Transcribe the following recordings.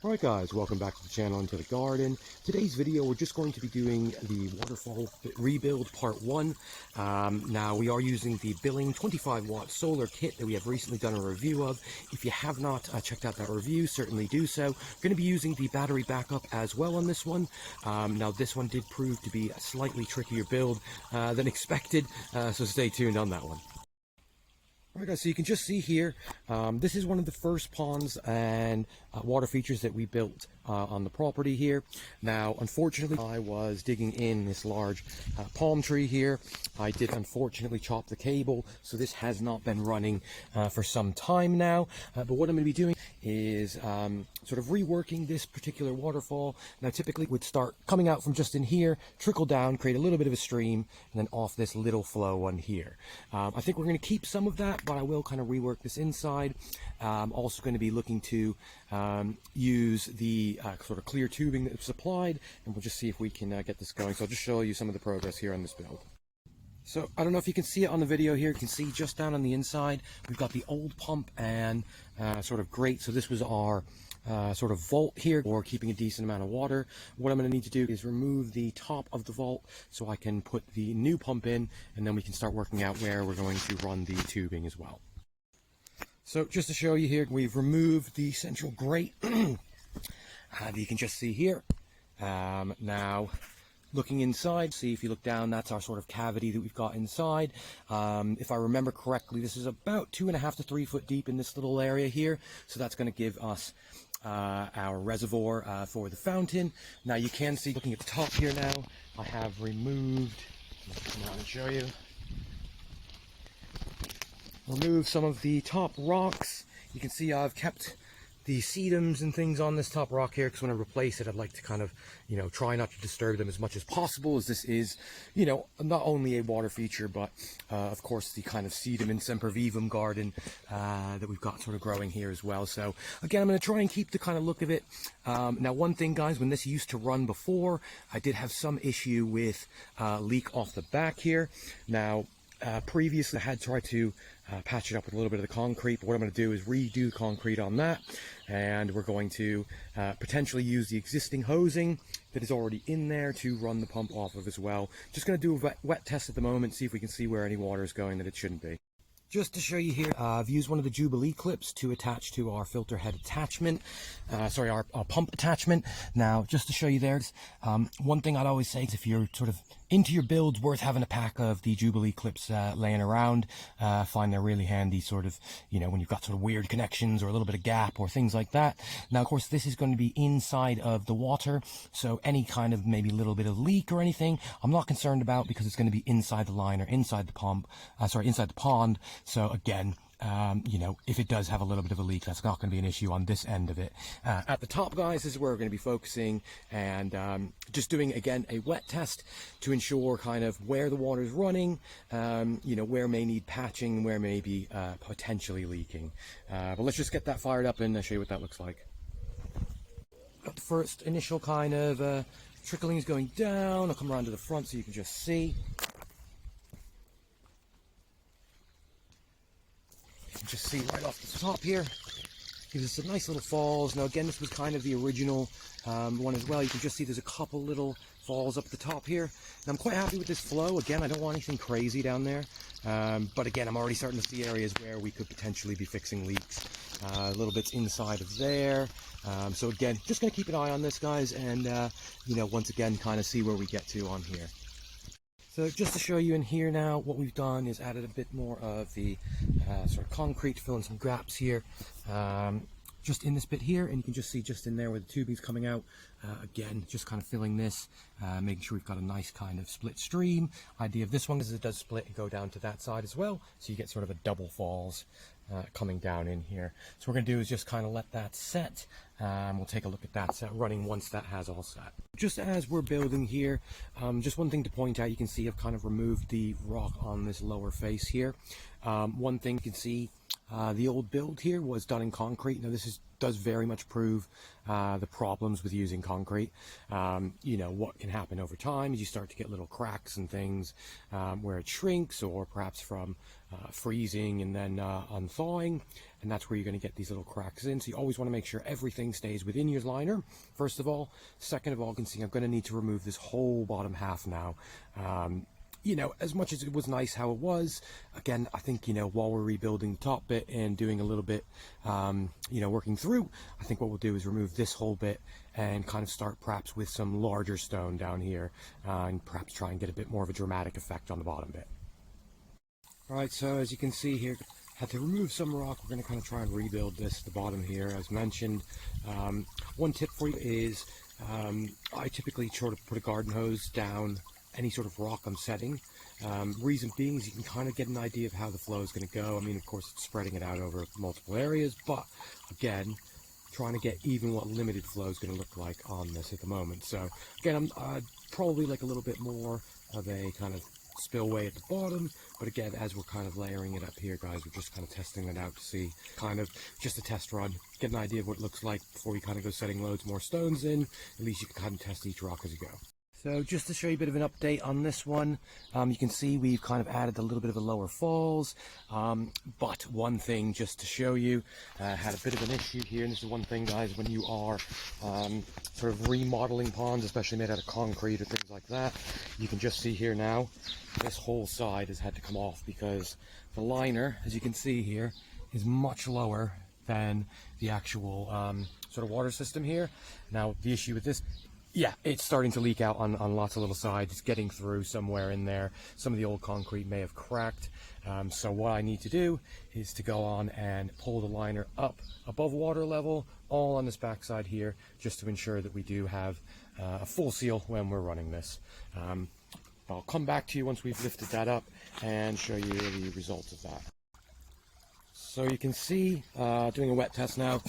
Alright guys, welcome back to the channel and to the garden. Today's video we're just going to be doing the waterfall rebuild part 1. Now we are using the Biling 25W solar kit that we have recently done a review of. If you have not checked out that review, certainly do so. We're going to be using the battery backup as well on this one. Now this one did prove to be a slightly trickier build than expected, so stay tuned on that one. Alright guys, so you can just see here, this is one of the first ponds and water features that we built on the property here. Now, unfortunately, I was digging in this large palm tree here. I did unfortunately chop the cable, so this has not been running for some time now. But what I'm going to be doing is sort of reworking this particular waterfall. Now, typically, it would start coming out from just in here, trickle down, create a little bit of a stream, and then off this little flow on here. I think we're going to keep some of that, but I will kind of rework this inside. I'm also going to be looking to use the sort of clear tubing that's supplied, and we'll just see if we can get this going. So I'll just show you some of the progress here on this build. So I don't know if you can see it on the video here. You can see just down on the inside we've got the old pump and sort of grate. So this was our sort of vault here for keeping a decent amount of water. What I'm going to need to do is remove the top of the vault so I can put the new pump in, and then we can start working out where we're going to run the tubing as well. So just to show you here, we've removed the central grate that you can just see here. Now looking inside, see if you look down, that's our sort of cavity that we've got inside. If I remember correctly, this is about 2.5 to 3 foot deep in this little area here. So that's going to give us our reservoir for the fountain. Now you can see, looking at the top here now, I have removed, let me come around and show you, remove some of the top rocks. You can see I've kept the sedums and things on this top rock here, because when I replace it, I'd like to kind of, try not to disturb them as much as possible, as this is, not only a water feature, but of course the kind of sedum and sempervivum garden that we've got sort of growing here as well. So again, I'm going to try and keep the kind of look of it. Now, one thing, guys, when this used to run before, I did have some issue with leak off the back here. Now, previously I had tried to patch it up with a little bit of the concrete, but what I'm going to do is redo the concrete on that, and we're going to potentially use the existing hosing that is already in there to run the pump off of as well. Just going to do a wet test at the moment, see if we can see where any water is going that it shouldn't be. Just to show you here, I've used one of the Jubilee clips to attach to our filter head attachment, our pump attachment. Now, just to show you there, one thing I'd always say is if you're sort of into your builds, worth having a pack of the Jubilee clips laying around. I find they're really handy sort of, when you've got sort of weird connections or a little bit of gap or things like that. Now, of course, this is going to be inside of the water, so any kind of maybe little bit of leak or anything, I'm not concerned about, because it's going to be inside the line or inside the pump, inside the pond. So again, if it does have a little bit of a leak, that's not going to be an issue on this end of it. At the top, guys, this is where we're going to be focusing, and just doing, again, a wet test to ensure kind of where the water is running, where may need patching, where may be potentially leaking. But let's just get that fired up and show you what that looks like. Got the first initial kind of trickling is going down. I'll come around to the front so you can just see. Just see right off the top here, gives us some nice little falls. Now again, this was kind of the original one as well. You can just see there's a couple little falls up the top here. And I'm quite happy with this flow. Again, I don't want anything crazy down there, but again, I'm already starting to see areas where we could potentially be fixing leaks. Little bits inside of there. So again, just going to keep an eye on this, guys, and once again, kind of see where we get to on here. So just to show you in here now, what we've done is added a bit more of the sort of concrete, fill in some gaps here, just in this bit here, and you can just see just in there where the tubing's coming out. Again, just kind of filling this, making sure we've got a nice kind of split stream. Idea of this one is it does split and go down to that side as well, so you get sort of a double falls coming down in here. So what we're going to do is just kind of let that set. We'll take a look at that set running once that has all set. Just as we're building here, just one thing to point out, you can see I've kind of removed the rock on this lower face here. One thing you can see, The old build here was done in concrete. Now does very much prove the problems with using concrete. You know, what can happen over time is you start to get little cracks and things where it shrinks, or perhaps from freezing and then unthawing, and that's where you're going to get these little cracks in. So you always want to make sure everything stays within your liner, first of all. Second of all, you can see I'm going to need to remove this whole bottom half now. You know, as much as it was nice how it was, again, I think, you know, while we're rebuilding the top bit and doing a little bit, you know, working through, I think what we'll do is remove this whole bit and kind of start perhaps with some larger stone down here, and perhaps try and get a bit more of a dramatic effect on the bottom bit. All right, so as you can see here, had to remove some rock. We're going to kind of try and rebuild the bottom here, as mentioned. One tip for you is I typically sort of put a garden hose down any sort of rock I'm setting. Reason being is you can kind of get an idea of how the flow is going to go. I mean, of course, it's spreading it out over multiple areas, but again, trying to get even what limited flow is going to look like on this at the moment. So again, I'm probably like a little bit more of a kind of spillway at the bottom, but again, as we're kind of layering it up here, guys, we're just kind of testing it out to see, kind of just a test run, get an idea of what it looks like before we kind of go setting loads more stones in. At least you can kind of test each rock as you go. So just to show you a bit of an update on this one, you can see we've kind of added a little bit of a lower falls, but one thing just to show you, had a bit of an issue here, and this is one thing, guys, when you are sort of remodeling ponds, especially made out of concrete or things like that, you can just see here now, this whole side has had to come off because the liner, as you can see here, is much lower than the actual sort of water system here. Now, the issue with this, yeah, it's starting to leak out on lots of little sides. It's getting through somewhere in there. Some of the old concrete may have cracked. So what I need to do is to go on and pull the liner up above water level, all on this backside here, just to ensure that we do have a full seal when we're running this. I'll come back to you once we've lifted that up and show you the results of that. So you can see, doing a wet test now,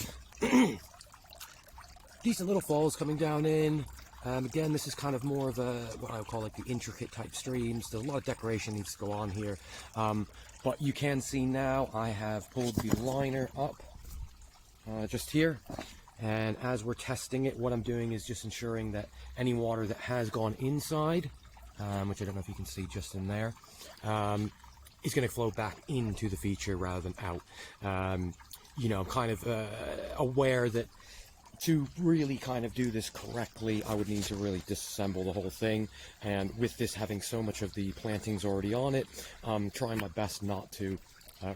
decent little falls coming down in. Again, this is kind of more of a, what I would call like the intricate type streams. There's a lot of decoration needs to go on here. But you can see now I have pulled the liner up just here. And as we're testing it, what I'm doing is just ensuring that any water that has gone inside, which I don't know if you can see just in there, is going to flow back into the feature rather than out. You know, I'm kind of aware that to really kind of do this correctly, I would need to really disassemble the whole thing, and with this having so much of the plantings already on it, I'm trying my best not to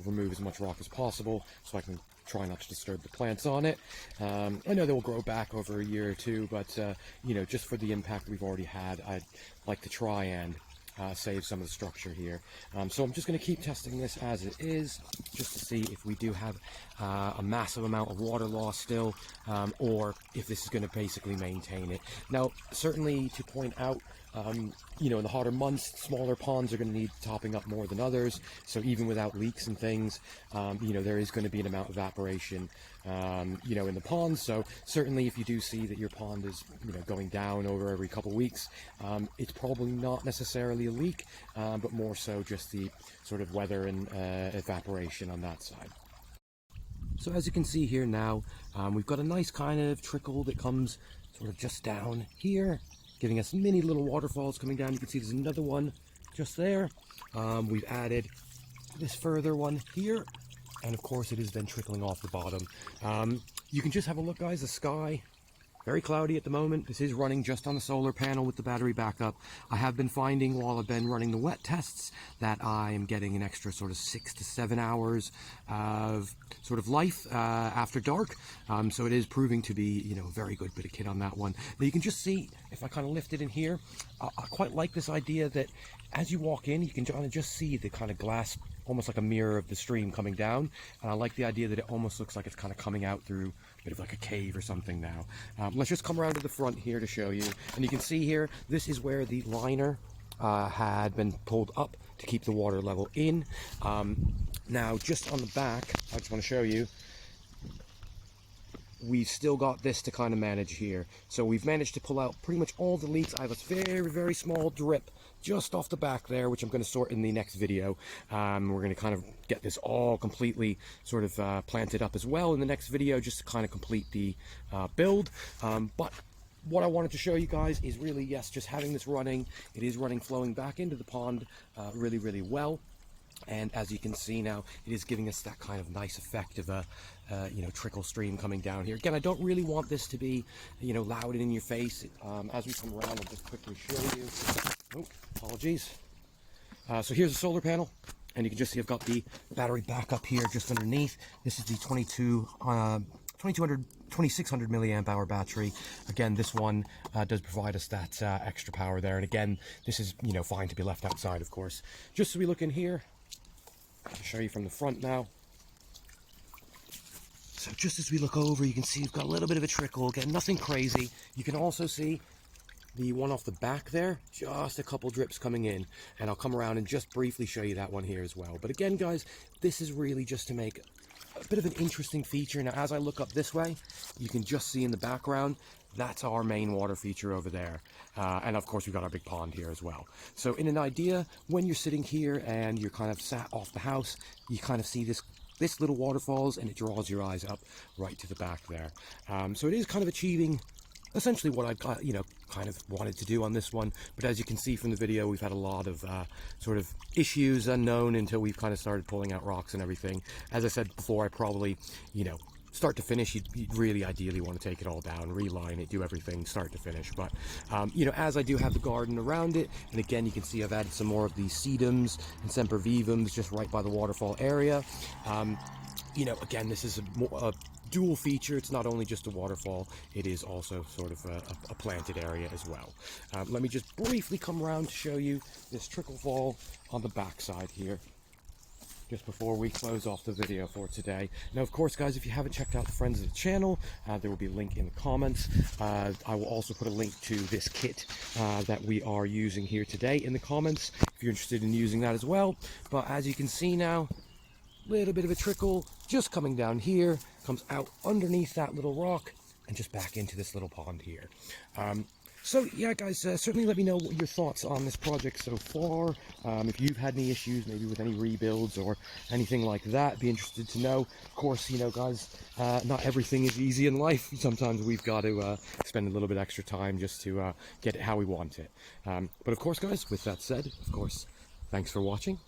remove as much rock as possible so I can try not to disturb the plants on it. I know they will grow back over a year or two, but you know, just for the impact we've already had, I'd like to try and save some of the structure here. So I'm just going to keep testing this as it is, just to see if we do have a massive amount of water loss still, or if this is going to basically maintain it. Now, certainly to point out, you know, in the hotter months, smaller ponds are going to need topping up more than others. So even without leaks and things, you know, there is going to be an amount of evaporation, you know, in the pond. So certainly if you do see that your pond is, you know, going down over every couple of weeks, it's probably not necessarily a leak, but more so just the sort of weather and evaporation on that side. So as you can see here now, we've got a nice kind of trickle that comes sort of just down here, giving us many little waterfalls coming down. You can see there's another one just there. We've added this further one here, and of course it is then trickling off the bottom. You can just have a look, guys. The sky, very cloudy at the moment. This is running just on the solar panel with the battery backup. I have been finding while I've been running the wet tests that I am getting an extra sort of 6 to 7 hours of sort of life after dark. So it is proving to be, you know, a very good bit of kit on that one. Now you can just see, if I kind of lift it in here, I quite like this idea that as you walk in, you can kind of just see the kind of glass, almost like a mirror of the stream coming down. And I like the idea that it almost looks like it's kind of coming out through a bit of like a cave or something now. Let's just come around to the front here to show you. And you can see here, this is where the liner had been pulled up to keep the water level in. Now, just on the back, I just want to show you, we've still got this to kind of manage here. So we've managed to pull out pretty much all the leaks. I have a very, very small drip just off the back there, which I'm going to sort in the next video. We're going to kind of get this all completely sort of planted up as well in the next video, just to kind of complete the build. But what I wanted to show you guys is really, yes, just having this running. It is running, flowing back into the pond really, really well. And as you can see now, it is giving us that kind of nice effect of a, you know, trickle stream coming down here. Again, I don't really want this to be, you know, loud and in your face. As we come around, I'll just quickly show you. Oh, apologies. So here's the solar panel, and you can just see I've got the battery back up here just underneath. This is the 2600 milliamp hour battery. Again, this one does provide us that extra power there. And again, this is, you know, fine to be left outside, of course. Just so we look in here, I'll show you from the front now. So just as we look over, you can see we've got a little bit of a trickle. Again, nothing crazy. You can also see the one off the back there, just a couple drips coming in. And I'll come around and just briefly show you that one here as well. But again, guys, this is really just to make a bit of an interesting feature. Now, as I look up this way, you can just see in the background, that's our main water feature over there. And of course, we've got our big pond here as well. So in an idea, when you're sitting here and you're kind of sat off the house, you kind of see this little waterfalls, and it draws your eyes up right to the back there. So it is kind of achieving essentially what I got, you know, kind of wanted to do on this one. But as you can see from the video, we've had a lot of sort of issues unknown until we've kind of started pulling out rocks and everything. As I said before, I probably, you know, start to finish, you'd really ideally want to take it all down, reline it, do everything start to finish. But you know, as I do have the garden around it, and again, you can see I've added some more of these sedums and sempervivums just right by the waterfall area. You know, again, this is a dual feature. It's not only just a waterfall, it is also sort of a planted area as well. Let me just briefly come around to show you this trickle fall on the back side here, just before we close off the video for today. Now, of course, guys, if you haven't checked out the friends of the channel, there will be a link in the comments. I will also put a link to this kit that we are using here today in the comments, if you're interested in using that as well. But as you can see now, little bit of a trickle just coming down here, comes out underneath that little rock and just back into this little pond here. So yeah, guys, certainly let me know what your thoughts on this project so far. If you've had any issues, maybe with any rebuilds or anything like that, be interested to know. Of course, you know, guys, not everything is easy in life. Sometimes we've got to spend a little bit extra time just to get it how we want it. But of course, guys, with that said, of course, thanks for watching.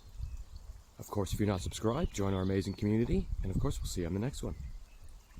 Of course, if you're not subscribed, join our amazing community. And of course, we'll see you on the next one.